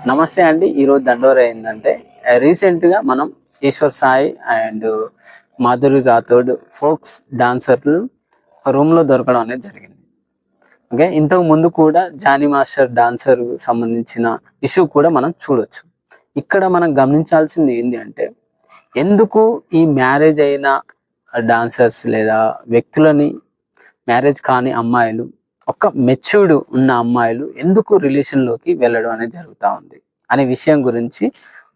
నమస్తే అండి. ఈరోజు దండోర ఏంటంటే రీసెంట్గా మనం ఈశ్వర్ సాయి అండ్ మాధురి రాథోడ్ ఫోక్స్ డాన్సర్లు ఒక రూమ్లో దొరకడం అనేది జరిగింది. ఓకే, ఇంతకు ముందు కూడా జానీ మాస్టర్ డాన్సర్ సంబంధించిన ఇష్యూ కూడా మనం చూడొచ్చు. ఇక్కడ మనం గమనించాల్సింది ఏంటి అంటే, ఎందుకు ఈ మ్యారేజ్ అయిన డాన్సర్స్ లేదా వ్యక్తులని, మ్యారేజ్ కాని అమ్మాయిలు, ఒక మెచ్యూర్డ్ ఉన్న అమ్మాయిలు ఎందుకు రిలేషన్లోకి వెళ్ళడం అనేది జరుగుతూ ఉంది అనే విషయం గురించి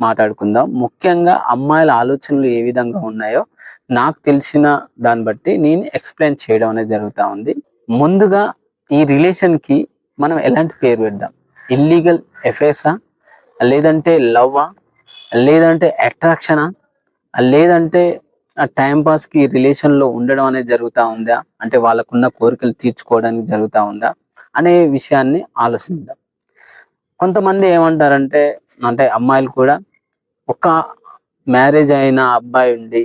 మాట్లాడుకుందాం. ముఖ్యంగా అమ్మాయిల ఆలోచనలు ఏ విధంగా ఉన్నాయో నాకు తెలిసిన దాన్ని బట్టి నేను ఎక్స్ప్లెయిన్ చేయడం అనేది జరుగుతూ ఉంది. ముందుగా ఈ రిలేషన్కి మనం ఎలాంటి పేరు పెడదాం? ఇల్లీగల్ అఫైర్సా, లేదంటే లవ్వా, లేదంటే అట్రాక్షనా, లేదంటే టైంపాస్కి రిలేషన్లో ఉండడం అనేది జరుగుతూ ఉందా, అంటే వాళ్ళకున్న కోరికలు తీర్చుకోవడానికి జరుగుతూ ఉందా అనే విషయాన్ని ఆలోచిద్దాం. కొంతమంది ఏమంటారంటే, అంటే అమ్మాయిలు కూడా, ఒక మ్యారేజ్ అయిన అబ్బాయి ఉండి,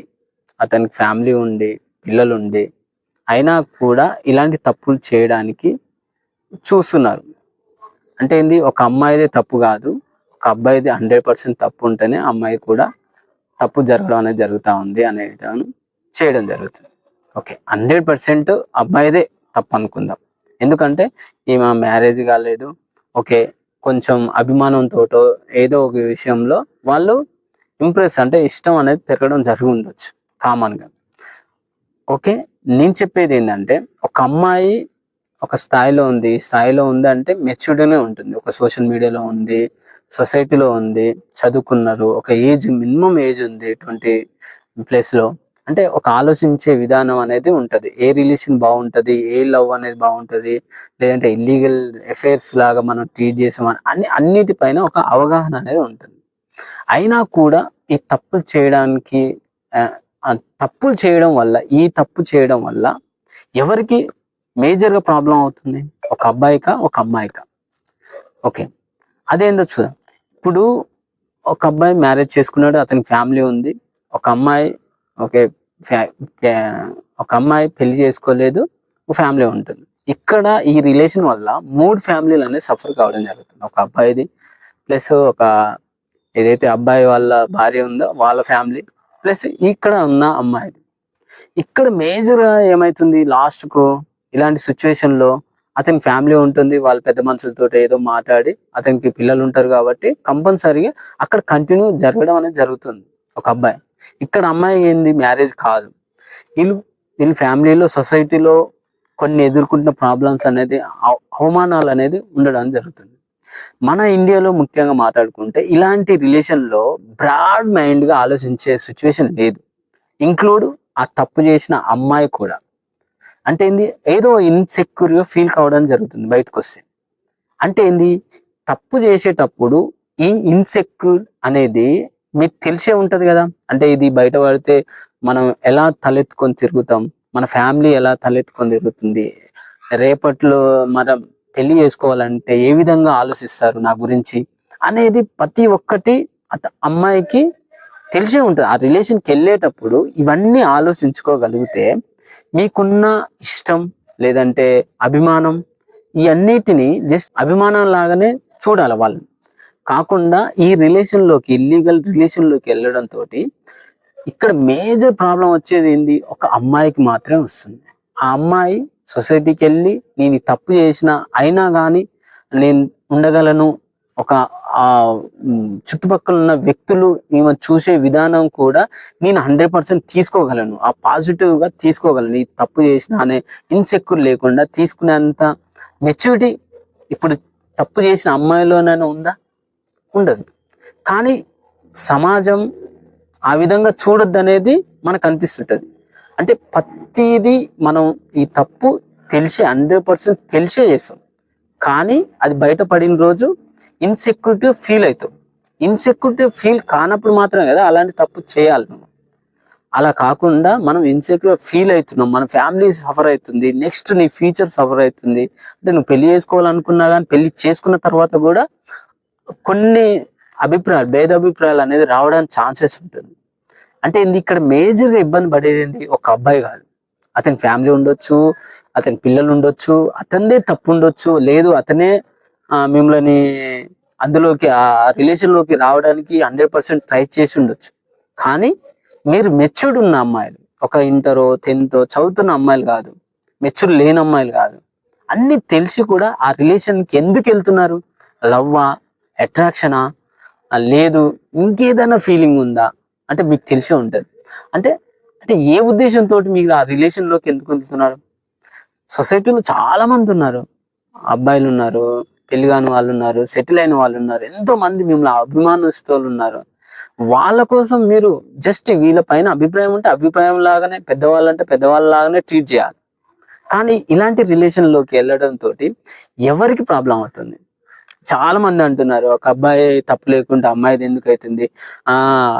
అతనికి ఫ్యామిలీ ఉండి, పిల్లలు ఉండి, అయినా కూడా ఇలాంటి తప్పులు చేయడానికి చూస్తున్నారు. అంటే ఏంది, ఒక అమ్మాయిదే తప్పు కాదు, ఒక అబ్బాయిది 100% తప్పు ఉంటేనే అమ్మాయి కూడా తప్పు జరగడం అనేది జరుగుతూ ఉంది అనేది చేయడం జరుగుతుంది. ఓకే, 100% అబ్బాయిదే తప్పు అనుకుందాం. ఎందుకంటే ఈమె మ్యారేజ్ కాలేదు, ఓకే, కొంచెం అభిమానంతో ఏదో ఒక విషయంలో వాళ్ళు ఇంప్రెస్, అంటే ఇష్టం అనేది పెరగడం జరిగి ఉండొచ్చు కామన్గా. ఓకే, నేను చెప్పేది ఏంటంటే, ఒక అమ్మాయి ఒక స్థాయిలో ఉంది అంటే మెచ్యూర్డ్గానే ఉంటుంది. ఒక సోషల్ మీడియాలో ఉంది, సొసైటీలో ఉంది, చదువుకున్నారు, ఒక ఏజ్, మినిమం ఏజ్ ఉంది 20+లో. అంటే ఒక ఆలోచించే విధానం అనేది ఉంటుంది. ఏ రిలేషన్ బాగుంటుంది, ఏ లవ్ అనేది బాగుంటుంది, లేదంటే ఇల్లీగల్ అఫైర్స్ లాగా మనం ట్రీట్ చేసామని అన్నిటిపైన ఒక అవగాహన అనేది ఉంటుంది. అయినా కూడా ఈ తప్పులు చేయడానికి, తప్పులు చేయడం వల్ల ఎవరికి మేజర్గా ప్రాబ్లం అవుతుంది? ఒక అబ్బాయికా, ఒక అమ్మాయికా? ఓకే, అదేందో చూద్దాం. ఇప్పుడు ఒక అబ్బాయి మ్యారేజ్ చేసుకున్నాడు, అతనికి ఫ్యామిలీ ఉంది. ఒక అమ్మాయి, ఓకే, ఒక అమ్మాయి పెళ్లి చేసుకోలేదు, ఒక ఫ్యామిలీ ఉంటుంది. ఇక్కడ ఈ రిలేషన్ వల్ల 3 ఫ్యామిలీలు అనేది సఫర్ కావడం జరుగుతుంది. ఒక అబ్బాయిది, ప్లస్ ఒక ఏదైతే అబ్బాయి వాళ్ళ భార్య ఉందో వాళ్ళ ఫ్యామిలీ, ప్లస్ ఇక్కడ ఉన్న అమ్మాయిది. ఇక్కడ మేజర్గా ఏమవుతుంది లాస్ట్కు, ఇలాంటి సిచ్యువేషన్లో అతని ఫ్యామిలీ ఉంటుంది, వాళ్ళ పెద్ద మనుషులతో ఏదో మాట్లాడి, అతనికి పిల్లలు ఉంటారు కాబట్టి కంపల్సరీగా అక్కడ కంటిన్యూ జరగడం అనేది జరుగుతుంది ఒక అబ్బాయి. ఇక్కడ అమ్మాయి ఏంది, మ్యారేజ్ కాదు, వీళ్ళు ఫ్యామిలీలో, సొసైటీలో కొన్ని ఎదుర్కొంటున్న ప్రాబ్లమ్స్ అనేది, అవమానాలు అనేది ఉండడం జరుగుతుంది. మన ఇండియాలో ముఖ్యంగా మాట్లాడుకుంటే ఇలాంటి రిలేషన్లో బ్రాడ్ మైండ్గా ఆలోచించే సిచ్యువేషన్ లేదు, ఇంక్లూడ్ ఆ తప్పు చేసిన అమ్మాయి కూడా. అంటే ఏంది, ఏదో ఇన్సెక్యూర్గా ఫీల్ కావడం జరుగుతుంది బయటకు వస్తే. అంటే ఏంది, తప్పు చేసేటప్పుడు ఈ ఇన్సెక్యూర్ అనేది మీకు తెలిసే ఉంటుంది కదా. అంటే ఇది బయట పడితే మనం ఎలా తలెత్తుకొని తిరుగుతాం, మన ఫ్యామిలీ ఎలా తలెత్తుకొని తిరుగుతుంది, రేపట్లో మనం పెళ్లి చేసుకోవాలంటే ఏ విధంగా ఆలోచిస్తారు నా గురించి అనేది ప్రతి ఒక్కటి అమ్మాయికి తెలిసే ఉంటుంది. ఆ రిలేషన్కి వెళ్ళేటప్పుడు ఇవన్నీ ఆలోచించుకోగలిగితే మీకున్న ఇష్టం లేదంటే అభిమానం, ఈ అన్నిటిని జస్ట్ అభిమానం లాగానే చూడాలి వాళ్ళని. కాకుండా ఈ రిలేషన్లోకి, ఇల్లీగల్ రిలేషన్లోకి వెళ్ళడంతో ఇక్కడ మేజర్ ప్రాబ్లం వచ్చేది ఏంది, ఒక అమ్మాయికి మాత్రమే వస్తుంది. ఆ అమ్మాయి సొసైటీకి వెళ్ళి నేను ఈ తప్పు చేసిన అయినా కానీ నేను ఉండగలను, ఒక చుట్టుపక్కల ఉన్న వ్యక్తులు ఈమె చూసే విధానం కూడా నేను 100% తీసుకోగలను, ఆ పాజిటివ్గా తీసుకోగలను, ఈ తప్పు చేసిన అనే ఇన్సెక్యూర్ లేకుండా తీసుకునేంత మెచ్యూరిటీ ఇప్పుడు తప్పు చేసిన అమ్మాయిలోనైనా ఉందా? ఉండదు. కానీ సమాజం ఆ విధంగా చూడొద్దు అనేది మనకు అనిపిస్తుంటుంది. అంటే ప్రతిదీ మనం ఈ తప్పు తెలిసే 100% తెలిసే చేస్తాం, కానీ అది బయటపడిన రోజు ఇన్సెక్యూరిటీ ఫీల్ అవుతాం. ఇన్సెక్యూరిటీ ఫీల్ కానప్పుడు మాత్రమే కదా అలాంటి తప్పు చేయాలి. అలా కాకుండా మనం ఇన్సెక్యూర్ ఫీల్ అవుతున్నాం, మన ఫ్యామిలీ సఫర్ అవుతుంది, నెక్స్ట్ నీ ఫ్యూచర్ సఫర్ అవుతుంది. అంటే నువ్వు పెళ్లి చేసుకోవాలనుకున్నా కానీ పెళ్లి చేసుకున్న తర్వాత కూడా కొన్ని భేదాభిప్రాయాలు అనేది రావడానికి ఛాన్సెస్ ఉంటుంది. అంటే ఇక్కడ మేజర్గా ఇబ్బంది పడేది ఏంటి, ఒక అబ్బాయి కాదు, అతని ఫ్యామిలీ ఉండొచ్చు, అతని పిల్లలు ఉండొచ్చు, అతనిదే తప్పు ఉండొచ్చు, లేదు అతనే మిమ్మల్ని అందులోకి ఆ రిలేషన్లోకి రావడానికి 100% ట్రై చేసి ఉండొచ్చు. కానీ మీరు మెచ్యూర్డ్ ఉన్న అమ్మాయిలు, ఒక ఇంటరో 10థో చదువుతున్న అమ్మాయిలు కాదు, మెచ్యూర్ లేని అమ్మాయిలు కాదు, అన్ని తెలిసి కూడా ఆ రిలేషన్కి ఎందుకు వెళ్తున్నారు? లవ్వా, అట్రాక్షనా, లేదు ఇంకేదైనా ఫీలింగ్ ఉందా అంటే మీకు తెలిసే ఉంటుంది. అంటే అంటే ఏ ఉద్దేశంతో మీరు ఆ రిలేషన్లోకి ఎందుకు వెళ్తున్నారు? సొసైటీలో చాలా మంది ఉన్నారు, అబ్బాయిలు ఉన్నారు, పెళ్లి కాని వాళ్ళు ఉన్నారు, సెటిల్ అయిన వాళ్ళు ఉన్నారు, ఎంతో మంది మిమ్మల్ని అభిమానిస్తూ ఉన్నారు. వాళ్ళ కోసం మీరు జస్ట్ వీళ్ళ పైన అభిప్రాయం ఉంటే అభిప్రాయం లాగానే, పెద్దవాళ్ళంటే పెద్దవాళ్ళ లాగానే ట్రీట్ చేయాలి. కానీ ఇలాంటి రిలేషన్లోకి వెళ్ళడం తోటి ఎవరికి ప్రాబ్లం అవుతుంది? చాలా మంది అంటున్నారు, ఒక అబ్బాయి తప్పు లేకుండా అమ్మాయిది ఎందుకు అవుతుంది?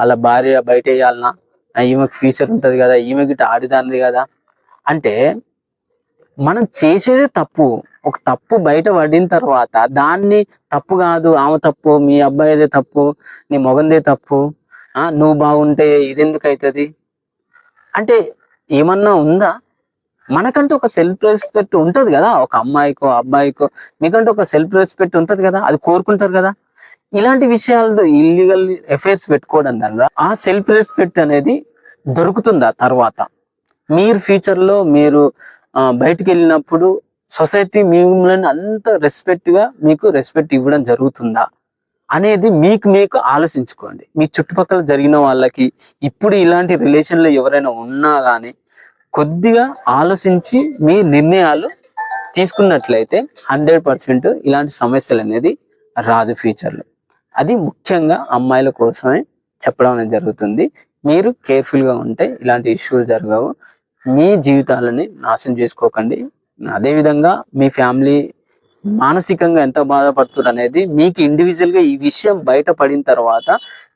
అలా భార్య బయట వేయాలనా? ఈమెకి ఫ్యూచర్ ఉంటది కదా, ఈమె గిట్ట ఆడిదాంది కదా. అంటే మనం చేసేదే తప్పు. ఒక తప్పు బయట పడిన తర్వాత దాన్ని తప్పు కాదు, ఆమె తప్పు, మీ అబ్బాయిదే తప్పు, నీ మొగందే తప్పు, నువ్వు బాగుంటే ఇదెందుకు అవుతుంది అంటే ఏమన్నా ఉందా? మనకంటూ ఒక సెల్ఫ్ రెస్పెక్ట్ ఉంటది కదా, ఒక అమ్మాయికో అబ్బాయికో మీకంటూ ఒక సెల్ఫ్ రెస్పెక్ట్ ఉంటది కదా, అది కోరుకుంటారు కదా. ఇలాంటి విషయాల్లో ఇల్లీగల్ అఫైర్స్ పెట్టుకోవడం వల్ల ఆ సెల్ఫ్ రెస్పెక్ట్ అనేది దొరుకుతుందా తర్వాత? మీరు ఫ్యూచర్లో మీరు బయటికి వెళ్ళినప్పుడు సొసైటీ మిమ్మల్ని అంత రెస్పెక్ట్గా మీకు రెస్పెక్ట్ ఇవ్వడం జరుగుతుందా అనేది మీకు ఆలోచించుకోండి. మీ చుట్టుపక్కల జరిగిన వాళ్ళకి, ఇప్పుడు ఇలాంటి రిలేషన్లో ఎవరైనా ఉన్నా కానీ కొద్దిగా ఆలోచించి మీ నిర్ణయాలు తీసుకున్నట్లయితే 100% ఇలాంటి సమస్యలు అనేది రాదు ఫ్యూచర్లో. అది ముఖ్యంగా అమ్మాయిల కోసమే చెప్పడం అనేది జరుగుతుంది. మీరు కేర్ఫుల్గా ఉంటే ఇలాంటి ఇష్యూలు జరగవు. మీ జీవితాలని నాశనం చేసుకోకండి. అదేవిధంగా మీ ఫ్యామిలీ మానసికంగా ఎంత బాధపడుతున్నారు అనేది మీకు ఇండివిజువల్గా ఈ విషయం బయటపడిన తర్వాత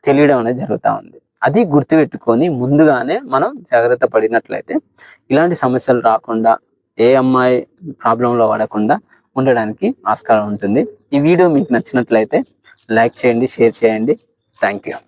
తెలియడం అనేది జరుగుతూ ఉంది. అది గుర్తుపెట్టుకొని ముందుగానే మనం జాగ్రత్త పడినట్లయితే ఇలాంటి సమస్యలు రాకుండా, ఏ అమ్మాయి ప్రాబ్లంలో పడకుండా ఉండడానికి ఆస్కారం ఉంటుంది. ఈ వీడియో మీకు నచ్చినట్లయితే లైక్ చేయండి, షేర్ చేయండి. Thank you.